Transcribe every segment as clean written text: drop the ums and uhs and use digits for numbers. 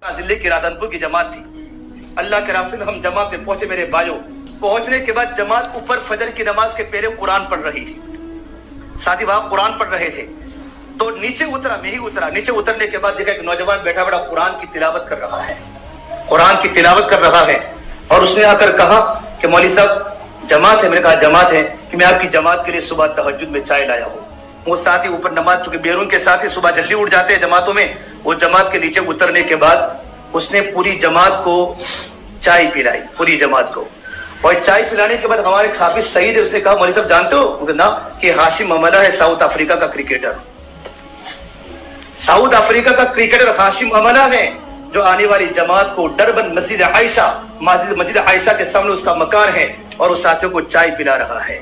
जिले की राधनपुर की जमात थी। अल्लाह के रास्ते में हम जमात पे पहुंचे मेरे भाइयों। पहुंचने के बाद जमात ऊपर फजर की नमाज के पहले कुरान पढ़ रही थी, साथी वहां कुरान पढ़ रहे थे। तो नीचे उतरा, मैं ही उतरा। नीचे उतरने के बाद देखा एक नौजवान बैठा बड़ा कुरान की तिलावत कर रहा है, कुरान की तिलावत कर रहा है। और उसने आकर कहा कि मौलवी साहब जमात है। मैंने कहा जमात है कि मैं आपकी जमात के लिए सुबह तहज्जुद में चाय लाया हूँ। वो साथी ऊपर नमाज, चूंकि बेरून के साथी सुबह जल्दी उठ जाते हैं जमातों में, वो जमात के नीचे उतरने के बाद उसने पूरी जमात को चाय पिलाई, पूरी जमात को। और चाय पिलाने के बाद हमारे हाफिज सईद है, उसने कहा मौलवी साहब जानते हो ना कि हाशिम अमला है साउथ अफ्रीका का क्रिकेटर, साउथ अफ्रीका का क्रिकेटर हाशिम अमला है, जो आने वाली जमात को डरबन मस्जिद आयशा के सामने उसका मकान है, और उस साथियों को चाय पिला रहा है।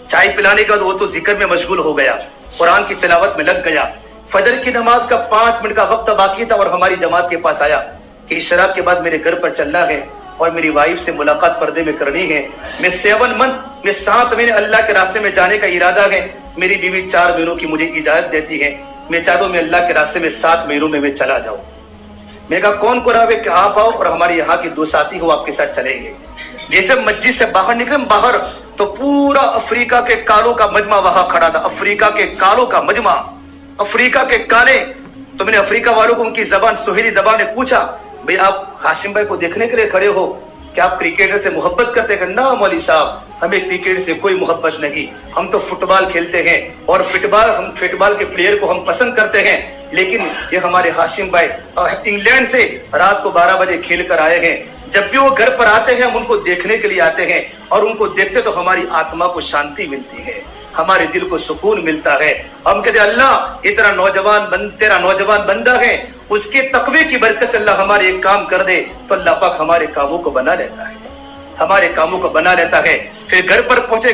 चाय पिलाने के बाद वो तो जिक्र में मशगूल हो गया, कुरान की तिलावत में लग गया। फजर की नमाज का 5 मिनट का वक्त बाकी था और हमारी जमात के पास आया कि इशराक के बाद मेरे घर पर चलना है और मेरी वाइफ से मुलाकात पर्दे में करनी है। मैं 7 महीने अल्लाह के रास्ते में जाने का इरादा है। मेरी बीवी 4 महीनों की मुझे इजाजत देती है। मैं चाहता हूं मैं अल्लाह के रास्ते में 7 महीनों में मैं चला जाऊं। मैं कहा कौन को रावे कि आप आओ और हमारे यहाँ के 2 साथी हो, आपके साथ चलेंगे। जैसे मस्जिद से बाहर निकले बाहर, तो पूरा अफ्रीका के कालों का मजमा वहां खड़ा था। अफ्रीका के कालों का मजमा, अफ्रीका के काले। तो मैंने अफ्रीका वालों को उनकी जबान, सुहेली जबान में पूछा, भाई आप हाशिम भाई को देखने के लिए खड़े हो, क्या आप क्रिकेटर से मोहब्बत करते हैं? ना मौलवी साहब, हमें क्रिकेट से कोई मोहब्बत नहीं, हम तो फुटबॉल खेलते हैं और फुटबॉल के प्लेयर को हम पसंद करते हैं। लेकिन ये हमारे हाशिम भाई इंग्लैंड से रात को 12 बजे खेल कर आए हैं। जब भी वो घर पर आते हैं हम उनको देखने के लिए आते हैं, और उनको देखते तो हमारी आत्मा को शांति मिलती है, हमारे दिल को सुकून मिलता है। हम कहते अल्लाह ये तेरा नौजवान बंदा है, उसके तकवे की बरकत से अल्लाह हमारे एक काम कर दे, तो अल्लाह पाक हमारे कामों को बना लेता है, हमारे कामों को बना लेता है। फिर घर पर पहुंचे,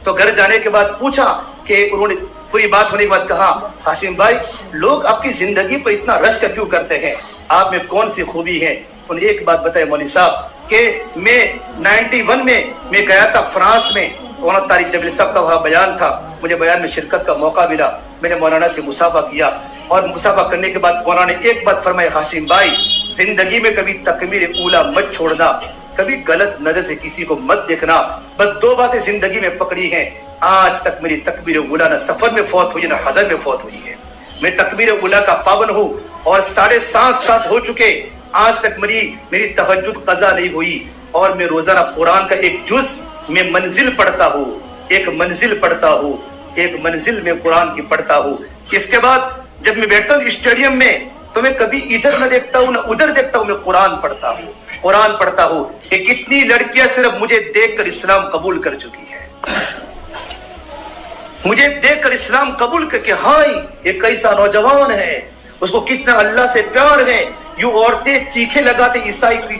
तो घर जाने के बाद पूछा कि उन्होंने पूरी बात होने के बाद कहा, हाशिम भाई लोग आपकी जिंदगी पर इतना रश्क क्यों करते हैं, आप में कौन सी खूबी है? उन्हें एक बात बताए मौलवी साहब कि मैं 91 में मैं गया था फ्रांस में, मौलाना तारिक जमील साहब का वहां बयान था, मुझे बयान में शिरकत का मौका मिला। मैंने मौलाना से मुसाफा किया और मुसाफा करने के बाद मौलाना ने एक बात फरमाई, हाशिम भाई जिंदगी में कभी तकबीर ऊला मत छोड़ना, कभी गलत नजर से किसी को मत देखना। बस 2 बातें जिंदगी में पकड़ी हैं, आज तक मेरी तकबीर उला न सफर में फौत हुई न हजर में फौत हुई है। मैं तकबीर उला का पाबंद हूँ और 7.5 हो चुके, आज तक मेरी तहज्जुद कज़ा नहीं हुई। और मैं रोजाना कुरान का एक जुज़ मैं मंजिल पढ़ता हूँ, एक मंजिल में कुरान की पढ़ता हूँ। इसके बाद जब मैं बैठता हूँ स्टेडियम में, तो मैं कभी इधर न देखता हूँ न उधर देखता हूँ, मैं कुरान पढ़ता हूँ। कि कितनी लड़कियां सिर्फ मुझे देखकर इस्लाम कबूल कर चुकी है, मुझे देखकर इस्लाम कबूल करके, हाँ ये कैसा नौजवान है, उसको कितना अल्लाह से प्यार है। यूं औरतें चीखे लगाते ईसाई की